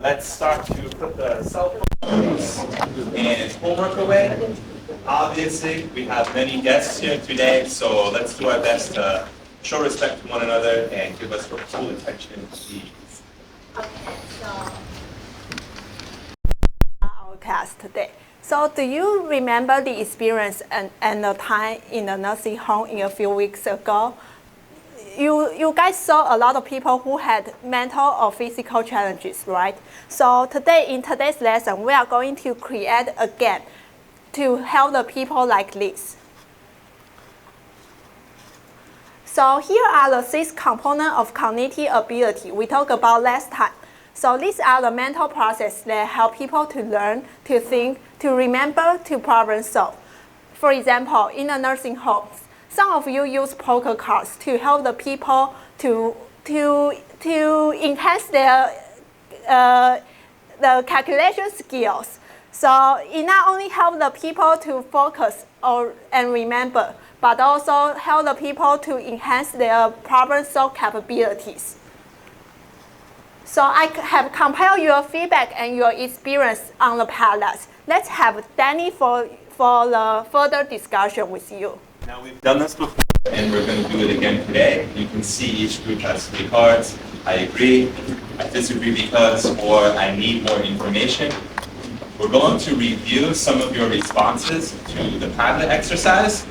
Let's start to put the cell phones and homework away. Obviously, we have many guests here today, so let's do our best to show respect to one another and give us your full attention, please. Okay, so our class today. So do you remember the experience and the time in the nursing home a few weeks ago? You guys saw a lot of people who had mental or physical challenges, right? So in today's lesson, we are going to create a game to help the people like this. So here are the 6 components of cognitive ability we talked about last time. So these are the mental processes that help people to learn, to think, to remember, to problem solve. For example, in the nursing homes, some of you use poker cards to help the people to enhance their the calculation skills. So it not only helps the people to focus and remember, but also help the people to enhance their problem solve capabilities. So I have compiled your feedback and your experience on the Padlet. Let's have Danny for the further discussion with you. Now we've done this before and we're going to do it again today. You can see each group has 3 cards. I agree, I disagree because, or I need more information. We're going to review some of your responses to the Padlet exercise,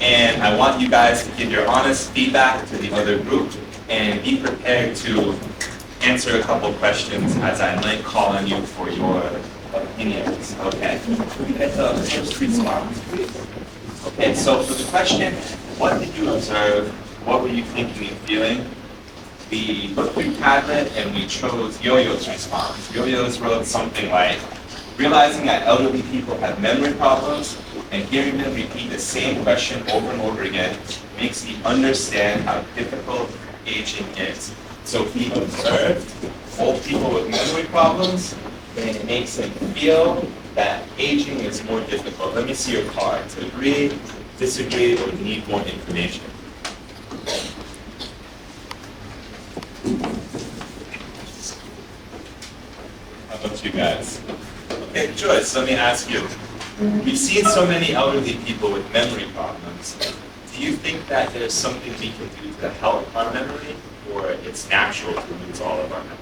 and I want you guys to give your honest feedback to the other group and be prepared to answer a couple questions as I might call on you for your opinions. Okay? Get the first response, please. Okay, so for the question, what did you observe? What were you thinking and feeling? We looked through Padlet and we chose Yo-Yo's response. Yo-Yo's wrote something like, realizing that elderly people have memory problems and hearing them repeat the same question over and over again makes me understand how difficult aging is. So he observed old people with memory problems, and it makes him feel that aging is more difficult. Let me see your cards. Agree, disagree, or need more information. How about you guys? Okay, Joyce, let me ask you. We've seen so many elderly people with memory problems. Do you think that there's something we can do to help our memory, or it's natural to lose all of our memory?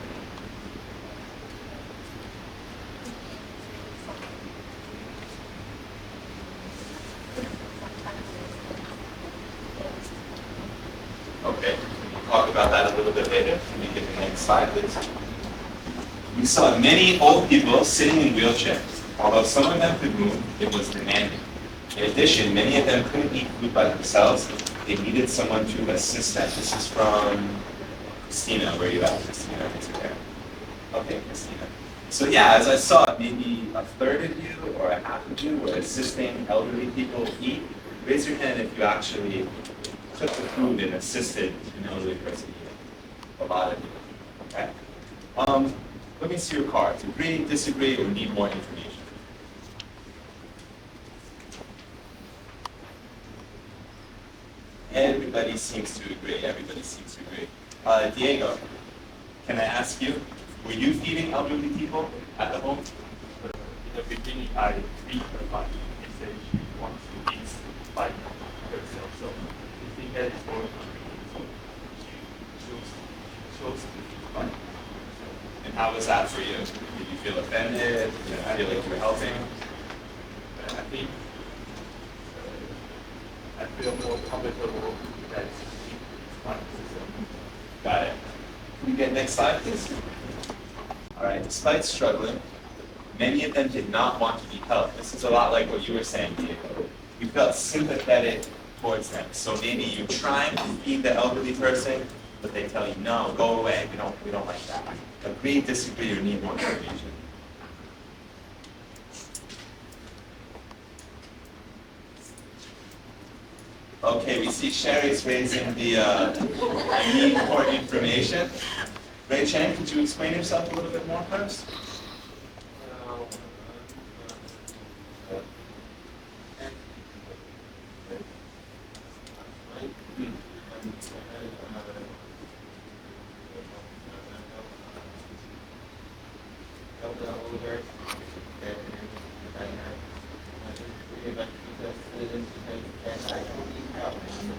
Okay, we'll talk about that a little bit later. Can we get the next slide, please? We saw many old people sitting in wheelchairs. Although some of them could move, it was demanding. In addition, many of them couldn't eat food by themselves. They needed someone to assist them. This is from Christina. Where are you at, Christina? Okay, Christina. So yeah, as I saw, maybe a third of you or a half of you were assisting elderly people eat. Raise your hand if you actually took the food and assisted an elderly person eat. A lot of you. Okay. Let me see your cards. Agree, disagree, or need more information. Everybody seems to agree. Everybody seems to agree. Diego, can I ask you, were you feeding elderly people at the home? In the beginning, I feed her, but she said she wants to eat by herself. So I think that is more so she chose to eat by herself. And how was that for you? Did you feel offended? Did you feel like you were helping? I think I feel more comfortable that she eats by herself. Got it. Can we get next slide, please? All right, despite struggling, many of them did not want to be helped. This is a lot like what you were saying, Diego. You felt sympathetic towards them. So maybe you're trying to feed the elderly person, but they tell you, no, go away, we don't like that. Agree, disagree, or need more information. Okay, we see Sherry's raising the need more information. Ray Chang, could you explain yourself a little bit more first? of the older and pretty much because students can actually help and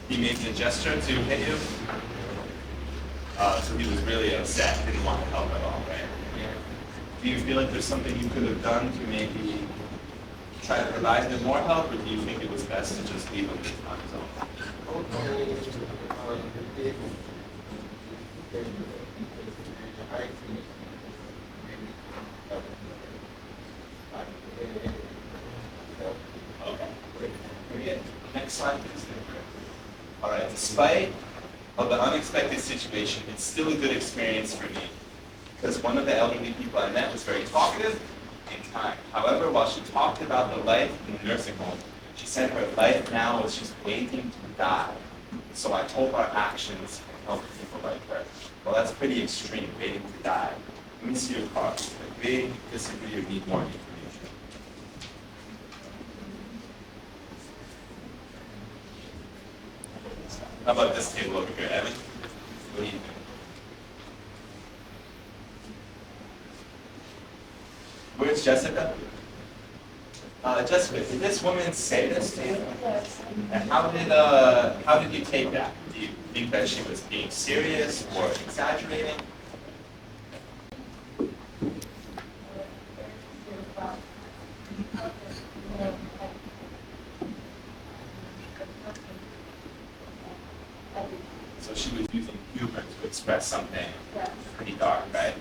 He made a gesture to hit you. So he was really upset, didn't want to help at all, right? yeah. Do you feel like there's something you could have done to maybe try to provide him more help, or do you think it was best to just leave him on his own? Hopefully, this Okay, great. Great. Next slide, please. All right, despite of the unexpected situation, it's still a good experience for me because one of the elderly people I met was very talkative and kind. However, while she talked about the life in the nursing home, she said her life now was just waiting to die. So I hope our actions can help people like her. Well, that's pretty extreme, waiting to die. Let me see your cards. Agree, disagree, or need more information? How about this table over here, Evan? What do you think? Where's Jessica? Jessica, did this woman say this to you? And how did you take that? Do you think that she was being serious or exaggerating? So she was using humor to express something pretty dark, right?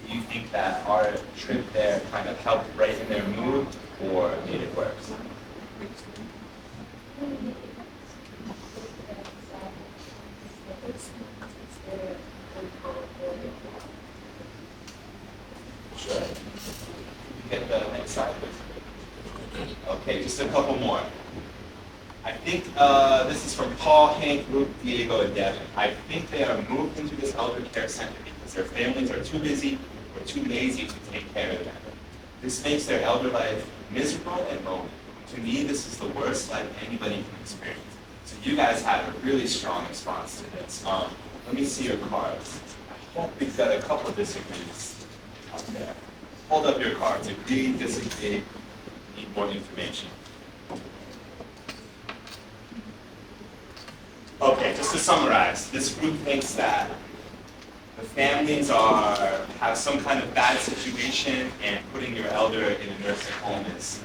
Do you think that our trip there kind of helped brighten their mood or made it worse? Sure. Can you get the next slide, please? Okay, just a couple more. I think this is from Paul, Hank, Luke, Diego, and Devin. I think they are moved into this elder care center because their families are too busy or too lazy to take care of them. This makes their elder life miserable and lonely. To me, this is the worst life anybody can experience. So you guys had a really strong response to this. Let me see your cards. I hope we've got a couple of disagrees out there. Hold up your cards. Agree, disagree, need more information. Okay, just to summarize, this group thinks that the families have some kind of bad situation and putting your elder in a nursing home is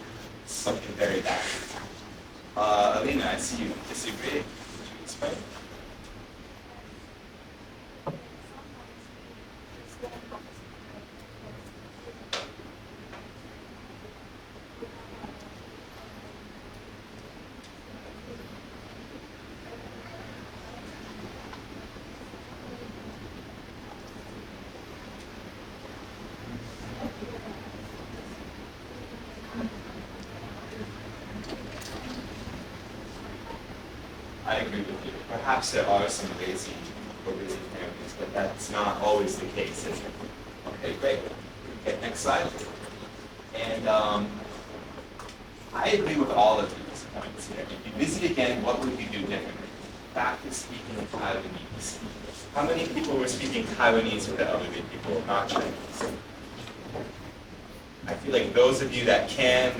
something very bad. Alina, I see you disagree. Would you explain? I agree with you. Perhaps there are some lazy or busy families, but that's not always the case, is it? Okay, great. Okay, next slide. And I agree with all of these points here. If you visit again, what would you do differently? Practice speaking Taiwanese. How many people were speaking Taiwanese with the elderly people, not Chinese? I feel like those of you that can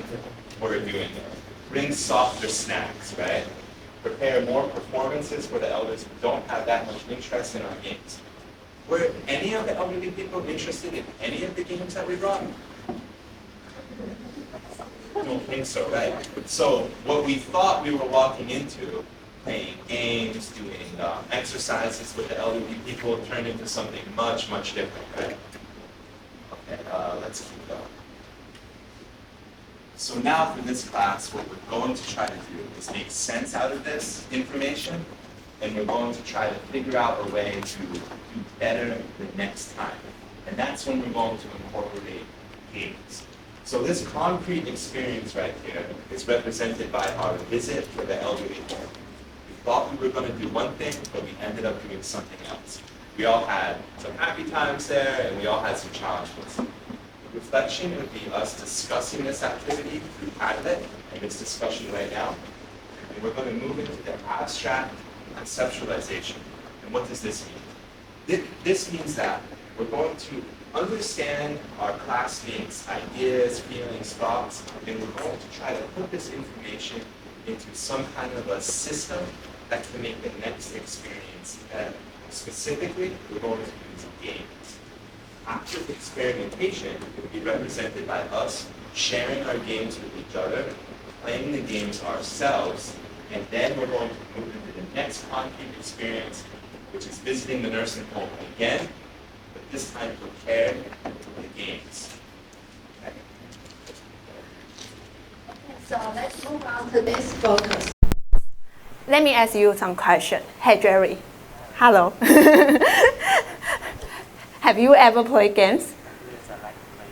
were doing it. Bring softer snacks, right? Prepare more performances for the elders who don't have that much interest in our games. Were any of the elderly people interested in any of the games that we brought? I don't think so, right? So what we thought we were walking into, playing games, doing exercises with the elderly people, turned into something much, much different, right? Okay, let's keep going. So now for this class, what we're going to try to do is make sense out of this information, and we're going to try to figure out a way to do better the next time. And that's when we're going to incorporate games. So this concrete experience right here is represented by our visit for the elderly home. We thought we were going to do one thing, but we ended up doing something else. We all had some happy times there, and we all had some challenges. Reflection would be us discussing this activity through Padlet in this discussion right now. And we're going to move into the abstract conceptualization. And what does this mean? This means that we're going to understand our classmates' ideas, feelings, thoughts, and we're going to try to put this information into some kind of a system that can make the next experience better. Specifically, we're going to use games. Active experimentation will be represented by us sharing our games with each other, playing the games ourselves, and then we're going to move into the next concrete experience, which is visiting the nursing home again, but this time prepared for the games. Okay. So let's move on to this focus. Let me ask you some questions. Hey Jerry, hello. Have you ever played games? Yes, I like to play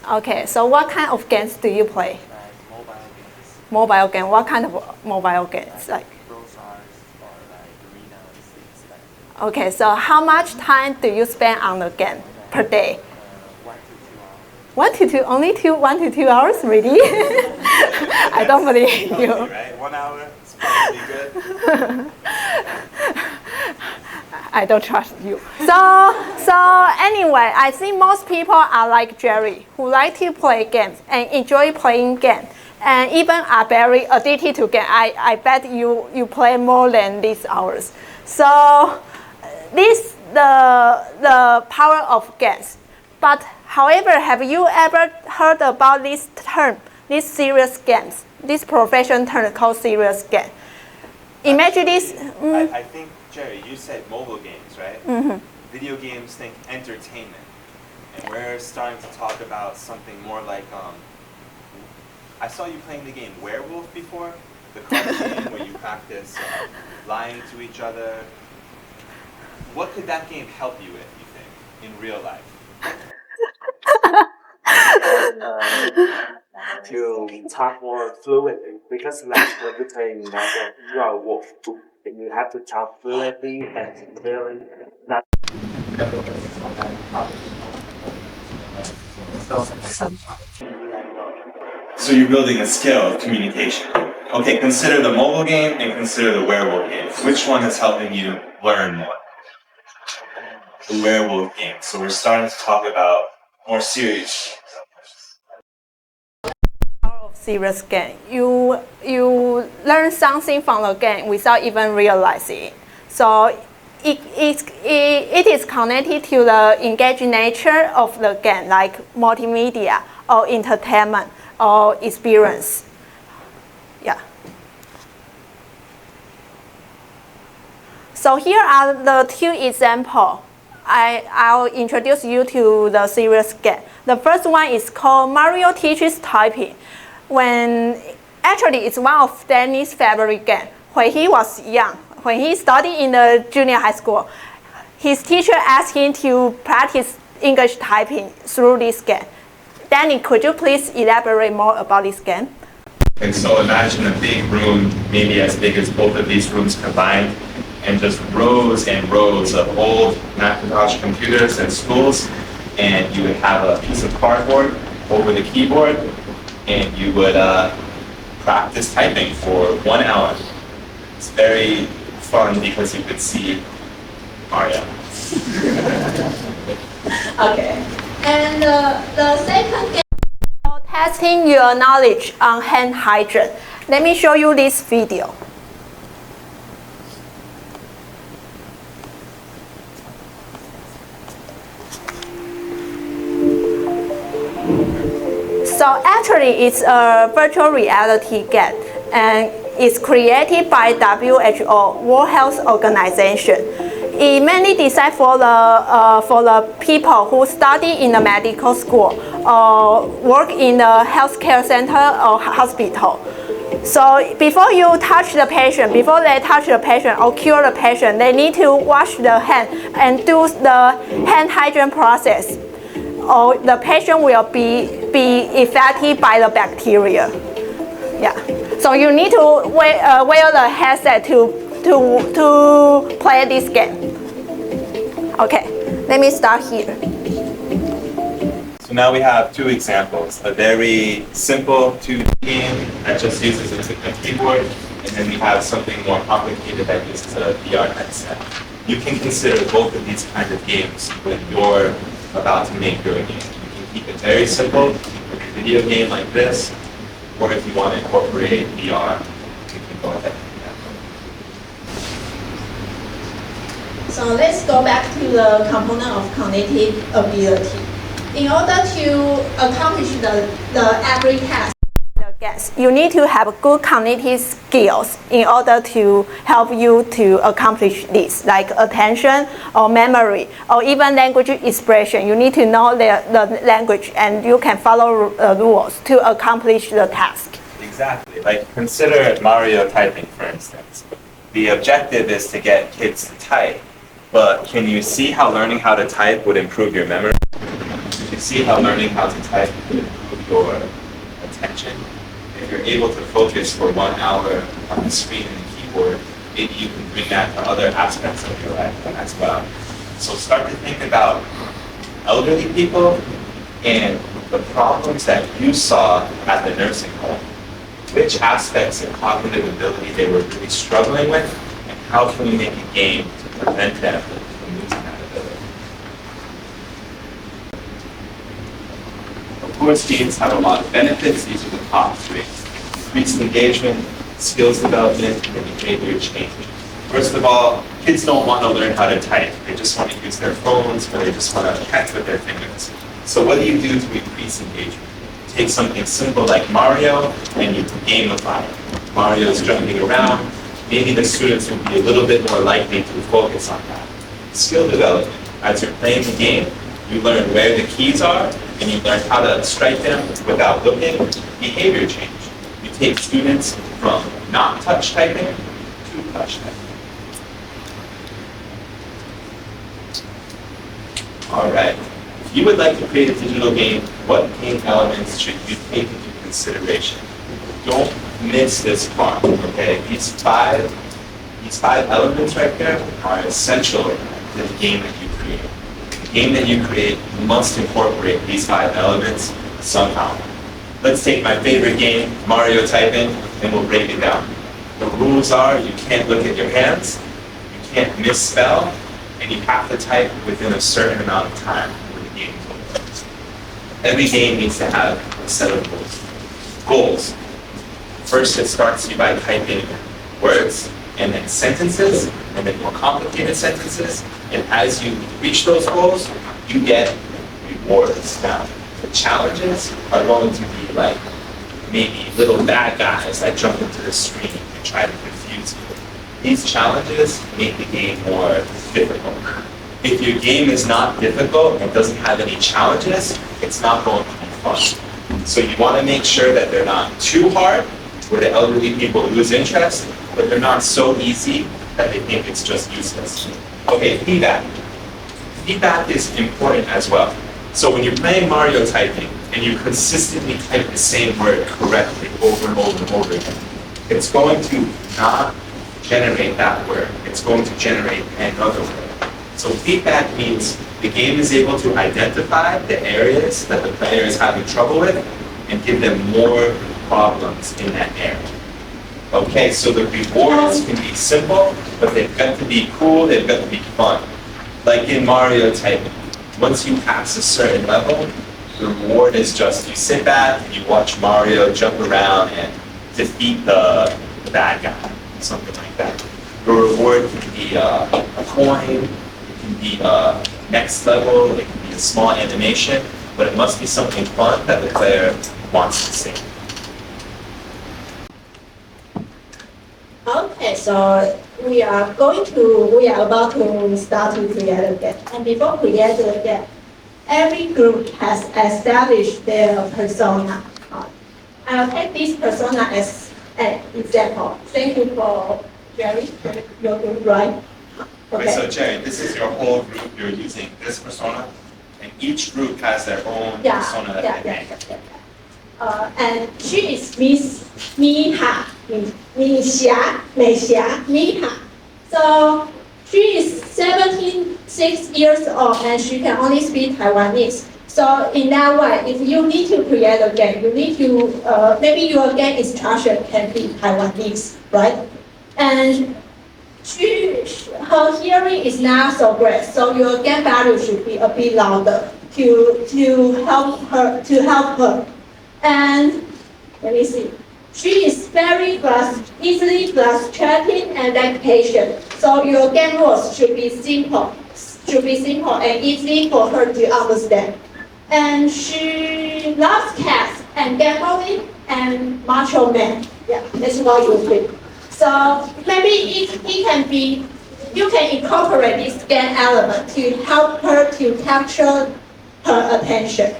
games. Okay, so what kind of games do you play? Like mobile games, Mobile game. What kind of mobile games? Like. Brawl Stars, or like arenas, things like that. Okay, so how much time do you spend on the game per day? 1 to 2 hours. 1 to 2, only 1 to 2 hours, really? I don't believe you. Right? 1 hour is probably good. I don't trust you. So anyway, I think most people are like Jerry, who like to play games and enjoy playing games, and even are very addicted to games. I bet you play more than these hours. So this the power of games. But however, have you ever heard about this term, this serious games, this profession term called serious game? Imagine this. I think, Jerry, you said mobile games, right? Mm-hmm. Video games think entertainment. And we're starting to talk about something more like, I saw you playing the game Werewolf before, the card game where you practice lying to each other. What could that game help you with, you think, in real life? To talk more fluently, because like when you play you are a wolf and you have to talk fluently and clearly. Not So you're building a skill of communication. Okay, consider the mobile game and consider the werewolf game. Which one is helping you learn more? The werewolf game. So we're starting to talk about more serious. Serious game. You learn something from the game without even realizing it. So it is connected to the engaging nature of the game, like multimedia or entertainment or experience. Yeah. So here are the two examples. I'll introduce you to the serious game. The first one is called Mario Teaches Typing. Actually, it's one of Danny's favorite games. When he was young, when he studied in the junior high school, his teacher asked him to practice English typing through this game. Danny, could you please elaborate more about this game? And so imagine a big room, maybe as big as both of these rooms combined, and just rows and rows of old Macintosh computers and stools, and you would have a piece of cardboard over the keyboard, and you would practice typing for 1 hour. It's very fun because you could see Mario. Okay. And the second game is testing your knowledge on hand hygiene. Let me show you this video. So actually, it's a virtual reality game, and it's created by WHO, World Health Organization. It mainly designed for the people who study in the medical school or work in the healthcare center or hospital. So before you touch the patient, before they touch the patient or cure the patient, they need to wash the hand and do the hand hygiene process, or the patient will be affected by the bacteria. Yeah. So you need to wear the headset to play this game. Okay, let me start here. So So now we have two examples, a very simple 2D game that just uses a keyboard, and then we have something more complicated that uses a VR headset. You can consider both of these kinds of games when you're about to make your game. You can keep it very simple, like a video game like this, or if you want to incorporate VR, you can go ahead. So let's go back to the component of cognitive ability. In order to accomplish the every task, you need to have good cognitive skills in order to help you to accomplish this, like attention or memory or even language expression. You need to know the language and you can follow rules to accomplish the task. Exactly. Like consider Mario typing, for instance. The objective is to get kids to type, but can you see how learning how to type would improve your memory? You see how learning how to type would improve your attention? If you're able to focus for 1 hour on the screen and the keyboard, maybe you can bring that to other aspects of your life as well. So start to think about elderly people and the problems that you saw at the nursing home. Which aspects of cognitive ability they were really struggling with, and how can we make a game to prevent them from losing that ability? Of course, games have a lot of benefits. These are the top three. Increased engagement, skills development, and behavior change. First of all, kids don't want to learn how to type. They just want to use their phones, or they just want to type with their fingers. So what do you do to increase engagement? Take something simple like Mario, and you gamify it. Mario's jumping around. Maybe the students will be a little bit more likely to focus on that. Skill development. As you're playing the game, you learn where the keys are, and you learn how to strike them without looking. Behavior change. You take students from not touch typing to touch typing. All right. If you would like to create a digital game, what game elements should you take into consideration? Don't miss this part, okay? These five elements right there are essential to the game that you create. The game that you create must incorporate these 5 elements somehow. Let's take my favorite game, Mario typing, and we'll break it down. The rules are you can't look at your hands, you can't misspell, and you have to type within a certain amount of time for the game to work. Every game needs to have a set of rules. Goals. First, it starts you by typing words, and then sentences, and then more complicated sentences. And as you reach those goals, you get rewards. Now, the challenges are going to be like maybe little bad guys that jump into the screen and try to confuse you. These challenges make the game more difficult. If your game is not difficult and doesn't have any challenges, it's not going to be fun. So you want to make sure that they're not too hard, where the elderly people lose interest, but they're not so easy that they think it's just useless. Okay, feedback. Feedback is important as well. So when you're playing Mario typing and you consistently type the same word correctly over and over and over again, it's going to not generate that word. It's going to generate another word. So feedback means the game is able to identify the areas that the player is having trouble with and give them more problems in that area. Okay, so the rewards can be simple, but they've got to be cool, they've got to be fun. Like in Mario typing, once you pass a certain level, the reward is just you sit back and you watch Mario jump around and defeat the bad guy, something like that. The reward can be a coin, it can be a next level, it can be a small animation, but it must be something fun that the player wants to see. Okay, so we are about to start to create a game. And before creating the game, every group has established their persona. I'll take this persona as an example. Thank you for Jerry, your group, right? Okay, so Jerry, this is your whole group. You're using this persona, and each group has their own persona that they make. And she is Miss Miha, Miha. So she is 6 years old and she can only speak Taiwanese. So in that way, if you need to create a game, you need to, maybe your game instruction can be Taiwanese, right? And her hearing is not so great, so your game value should be a bit louder to help her. And let me see. She is very easily frustrating and very patient. So your game rules should be simple and easy for her to understand. And she loves cats and gambling and macho men. Yeah, that's what you think. So maybe it can be, you can incorporate this game element to help her to capture her attention.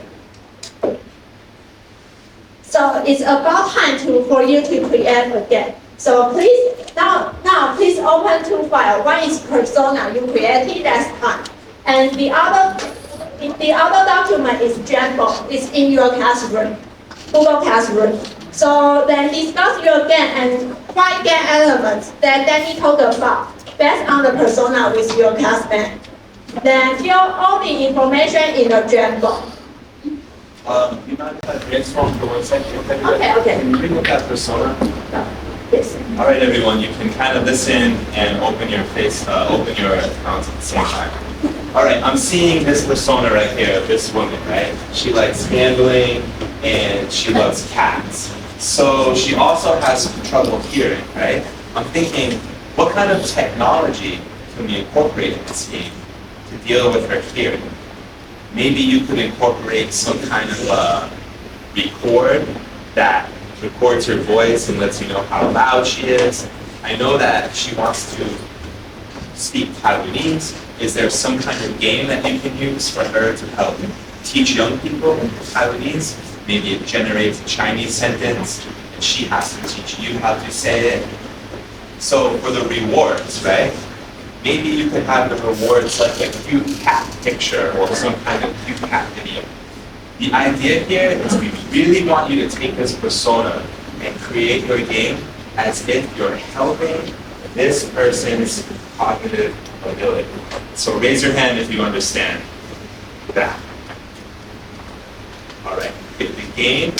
So it's about time for you to create a game. So please, now please open two files. One is persona you created last time. And the other document is Jamboard. It's in your classroom, Google Classroom. So then discuss your game and find game elements that Danny talked about based on the persona with your classmate. Then fill all the information in the Jamboard. You mind if I brainstorm for 1 second? Okay. Can you bring up that persona? Yes. All right, everyone, you can kind of listen and open your accounts at the same time. All right, I'm seeing this persona right here, this woman, right? She likes gambling and she loves cats. So she also has trouble hearing, right? I'm thinking, what kind of technology can we incorporate in this game to deal with her hearing? Maybe you could incorporate some kind of record that records her voice and lets you know how loud she is. I know that she wants to speak Taiwanese. Is there some kind of game that you can use for her to help teach young people Taiwanese? Maybe it generates a Chinese sentence and she has to teach you how to say it. So for the rewards, right? Maybe you could have the rewards like a cute cat picture or some kind of cute cat video. The idea here is we really want you to take this persona and create your game as if you're helping this person's cognitive ability. So raise your hand if you understand that. All right. If the game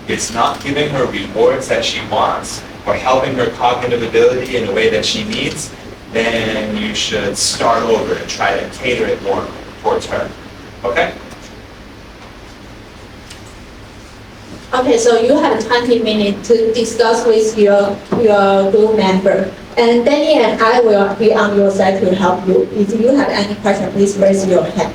is not giving her rewards that she wants or helping her cognitive ability in a way that she needs, then you should start over and try to cater it more towards her. Okay? Okay, so you have 20 minutes to discuss with your group member. And Danny and I will be on your side to help you. If you have any question, please raise your hand.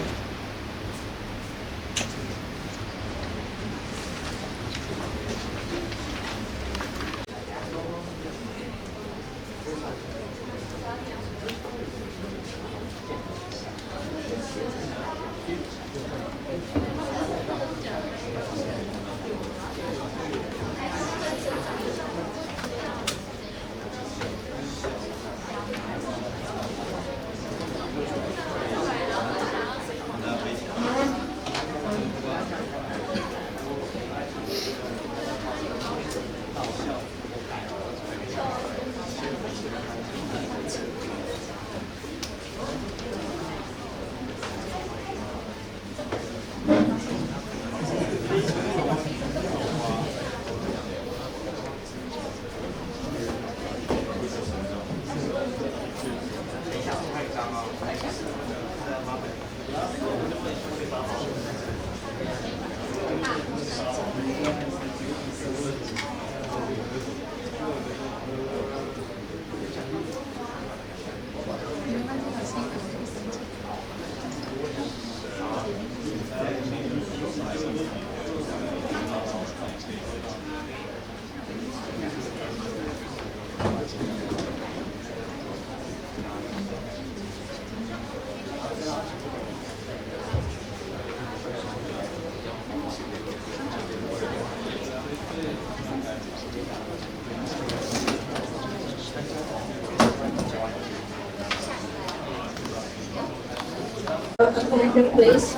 Attention, please.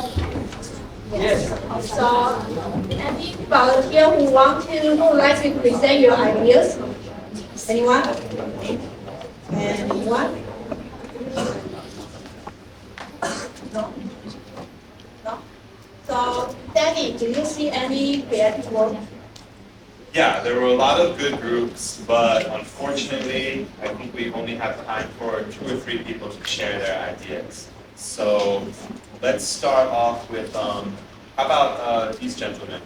Yes. So, any volunteer who would like to present your ideas? Anyone? Anyone? No. No. So Danny, do you see any creative work? Yeah, there were a lot of good groups, but unfortunately, I think we only have time for 2 or 3 people to share their ideas. So let's start off with, how about these gentlemen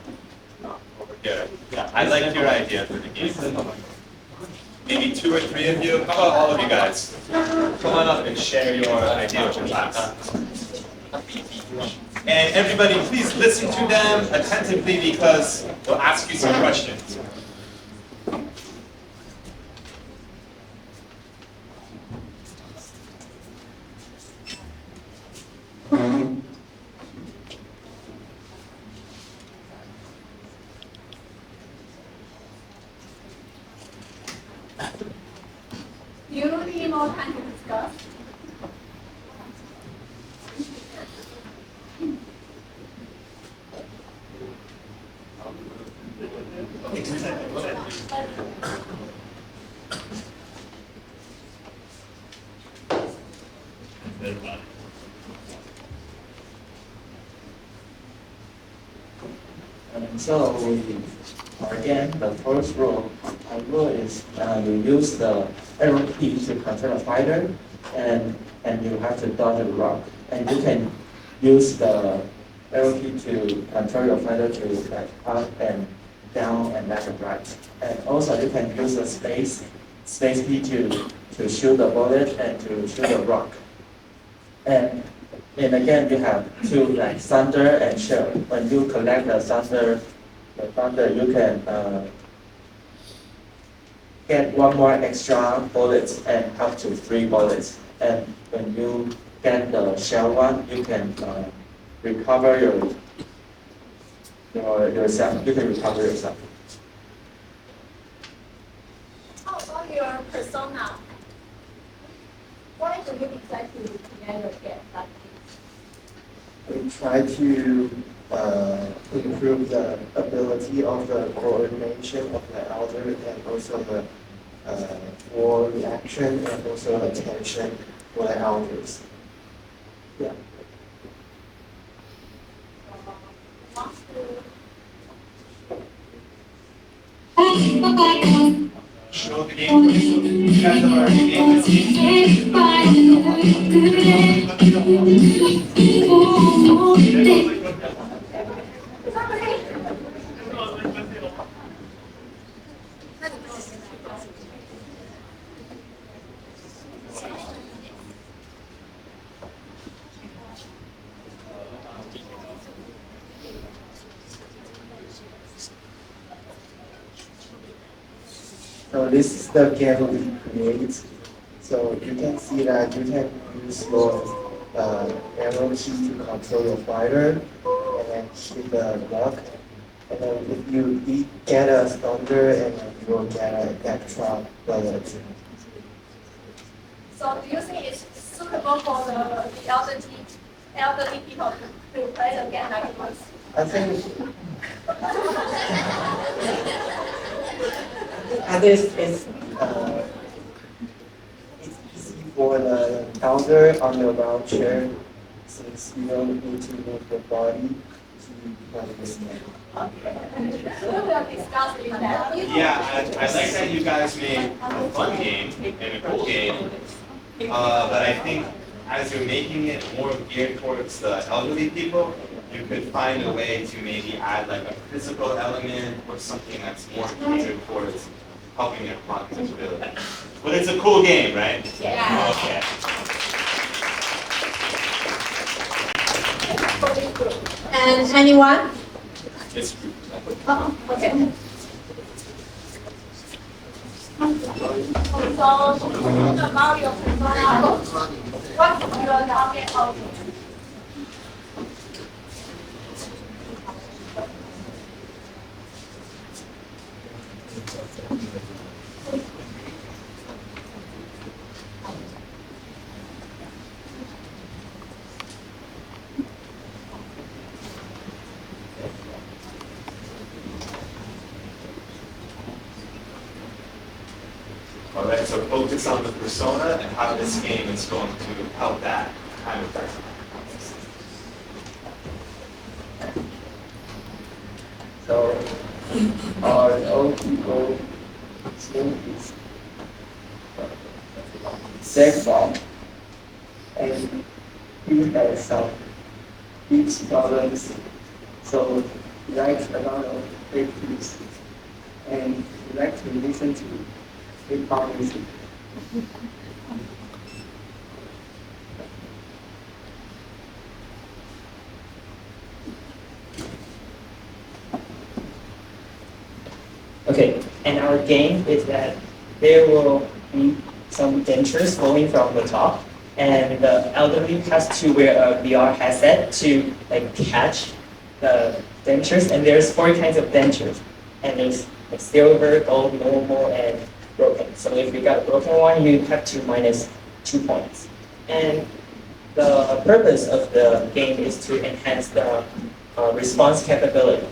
over here? Yeah, I like your idea for the game. Maybe 2 or 3 of you. How about all of you guys? Come on up and share your idea with your class. And everybody, please listen to them attentively because we'll ask you some questions. Do you need more time to discuss? So again, the first rule is you use the arrow key to control the fighter, and you have to dodge the rock. And you can use the arrow key to control your fighter to like up and down and left and right. And also you can use the space key to shoot the bullet and to shoot the rock. And again, you have two like thunder and shell. When you collect the thunder, you can get 1 more extra bullets and up to 3 bullets. And when you get the shell one, you can recover yourself. You can recover yourself. How about your persona? Why do you decide to create a game like this? We try to improve the ability of the coordination of the elder and also the for reaction and also attention for the elders. Yeah. Show the game, please. You guys have already game this So this is the game we create. So you can see that you can use your arrow key to control your fighter and then hit the rock. And then if you get a thunder, and then you will get an extra bullet. So do you think it's suitable for the elderly people to play the game like this? I think at least it's easy for the elder on the wheelchair since you don't need to move your body to play this game. Okay. We will discuss with that. Yeah, I like that you guys made a fun game and a cool game, but I think as you're making it more geared towards the elderly people, you could find a way to maybe add like a physical element or something that's more geared towards helping their cognitive ability. But it's a cool game, right? Yeah. Okay. And anyone? It's Oh, okay. So, about your persona, what's your target audience? all right, so focus on the persona and how this game is going to help that kind of person. So our old people name is Zach, and he has some speech problems, so he likes a lot of fake news, and he likes to listen to hip hop music. Okay, and our game is that there will be some dentures going from the top, and the elderly has to wear a VR headset to like catch the dentures. And there's 4 kinds of dentures, and there's like silver, gold, normal, and broken. So if you got a broken one, you have to minus 2 points. And the purpose of the game is to enhance the response capability.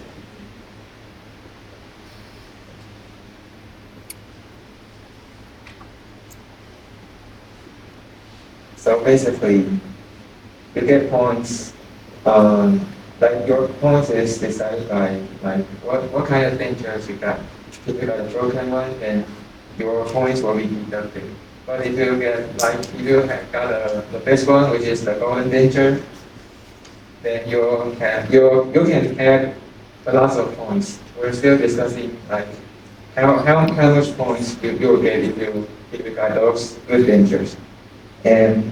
So basically, you get points. Like your points is decided by like what kind of dentures you got. If you got a broken one, then your points will be deducted. But if you get like if you have got the best one, which is the golden denture, then you can add a lot of points. We're still discussing like how much points you will get if you got those good dentures. And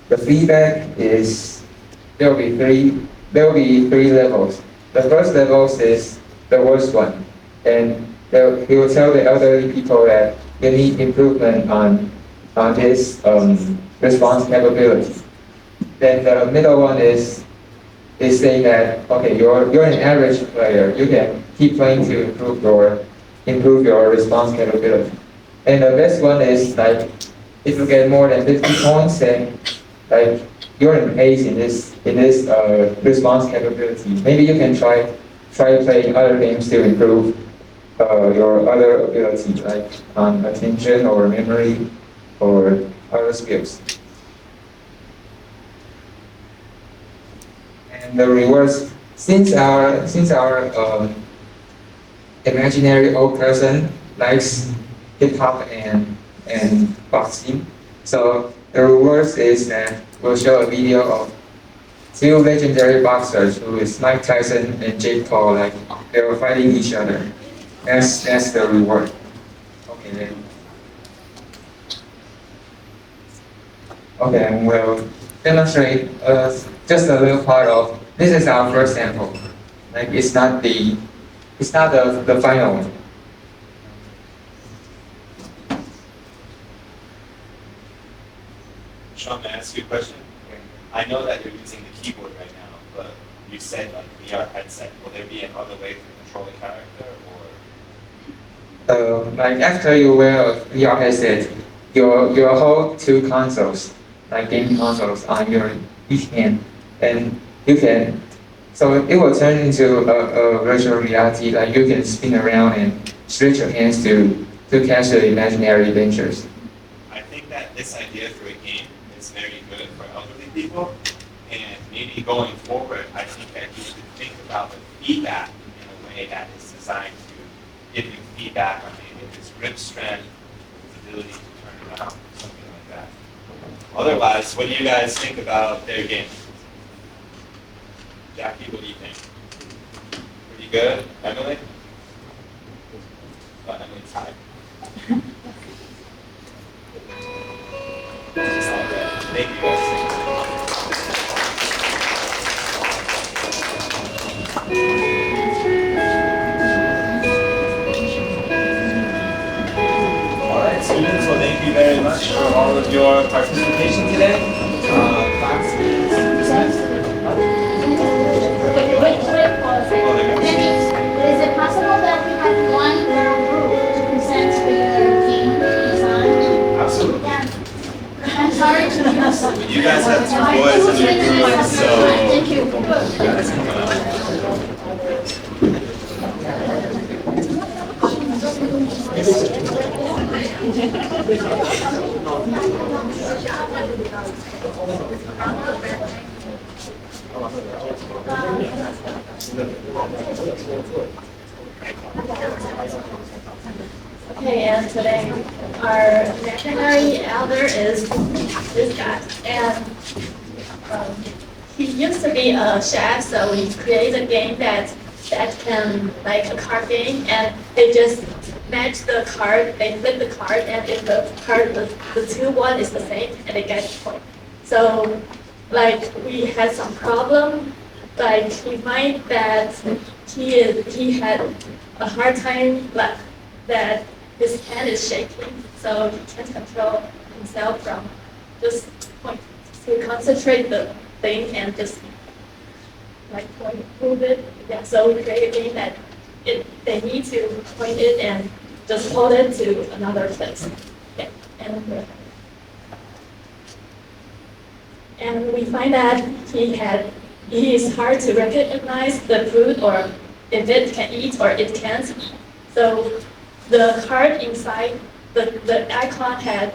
the feedback is there will be three levels. The first level is the worst one, and he will tell the elderly people that they need improvement on his response capability. Then the middle one is saying that okay, you're an average player. You can keep playing to improve your response capability. And the best one is like if you get more than 50 points, then like you're an ace in this response capability. Maybe you can try playing other games to improve your other ability, like attention or memory or other skills. And the rewards, since our imaginary old person likes hip hop and boxing, so the rewards is that we'll show a video of 2 legendary boxers who is Mike Tyson and Jake Paul, like they were fighting each other. That's the reward. Okay then. Okay, and we'll demonstrate just a little part of this is our first sample. Like it's not the final one. Sean, may I ask you a question? I know that you're using the keyboard right now, but you said like VR headset. Will there be another way to control the character, or? Like after you wear a VR headset, you'll hold 2 consoles, like game consoles, on your each hand, and you can. So it will turn into a virtual reality. Like you can spin around and stretch your hands to catch the imaginary adventures. I think that this idea for a game is very good for elderly people, and maybe going forward, I think that you should think about the feedback in a way that is designed to give you feedback on maybe his grip strength, his ability to turn around, something like that. Otherwise, what do you guys think about their game? Jackie, what do you think? Pretty good? Emily? Oh, Emily's high. Thank you All right, students, well, thank you very much for all of your participation today. Class is dismissed. Is it possible that we have one group to present the game design? Absolutely. I'm sorry to use. You guys have 2 boys in your group, so Thank you. you guys can come out. Okay, and today our imaginary elder is this guy, and he used to be a chef, so we created a game that can like a card game, and they just match the card, they flip the card, and if the card the two one is the same, and they get a point. So like we had some problem, like we find that he had a hard time like that his hand is shaking, so he can't control himself from just point to concentrate the thing and just like point move it. Yeah, so we create a game that they need to point it and just hold it to another place. Yeah, and we find that he is hard to recognize the food or if it can eat or it can't eat. So the card inside the icon had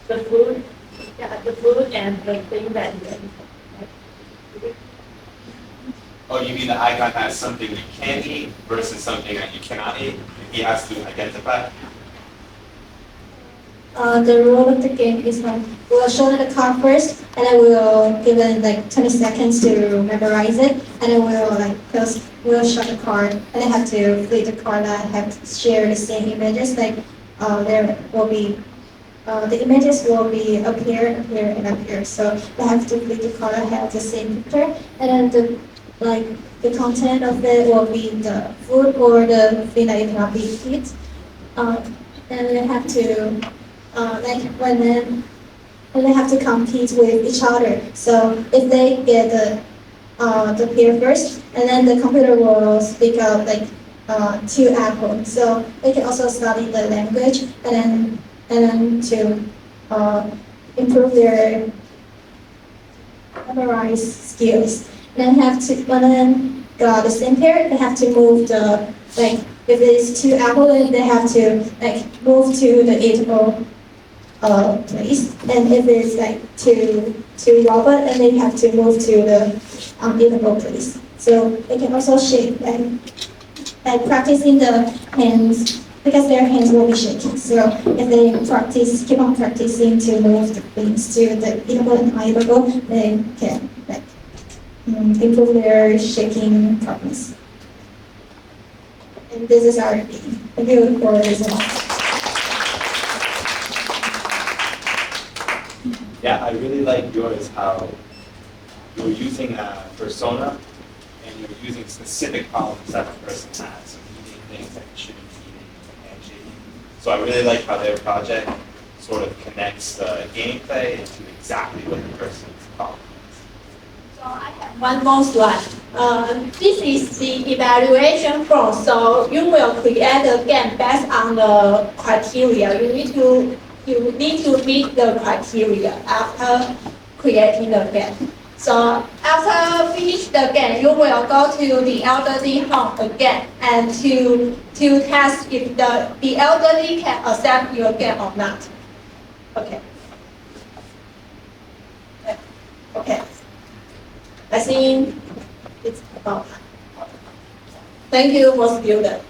the food, and the thing that you can eat. Oh, you mean the icon has something you can eat versus something that you cannot eat? He has to identify? The rule of the game is we'll show the card first, and then we'll give it like 20 seconds to memorize it, and then we'll show the card, and they have to flip the card and have to share the same images. Like there will be the images will be up here, and up here. So they have to flip the card and have the same picture, and then the content of it will be the food or the thing that you cannot be eat. And they have to when they have to compete with each other. So if they get the pair first, and then the computer will speak out like two apples. So they can also study the language and then to improve their memorize skills. Then have to when then got the same pair, they have to move the if it's two apples, then they have to move to the eatable place, and if it's two robot, then they have to move to the uneatable place. So they can also shake and practicing the hands because their hands will be shaking. So if they keep on practicing to move the things to the eatable and uneatable, they can improve their shaking problems. And this is our game. Thank you for listening. Yeah, I really like yours, how you're using a persona and you're using specific problems that a person has, so eating things that you shouldn't be eating and shaking. So I really like how their project sort of connects the gameplay into exactly what the person's problem is. So I have one more slide. This is the evaluation form. So you will create a game based on the criteria. You need to meet the criteria after creating the game. So after finish the game, you will go to the elderly home again and to test if the elderly can accept your game or not. Okay. Okay. I think it's about. Thank you for student.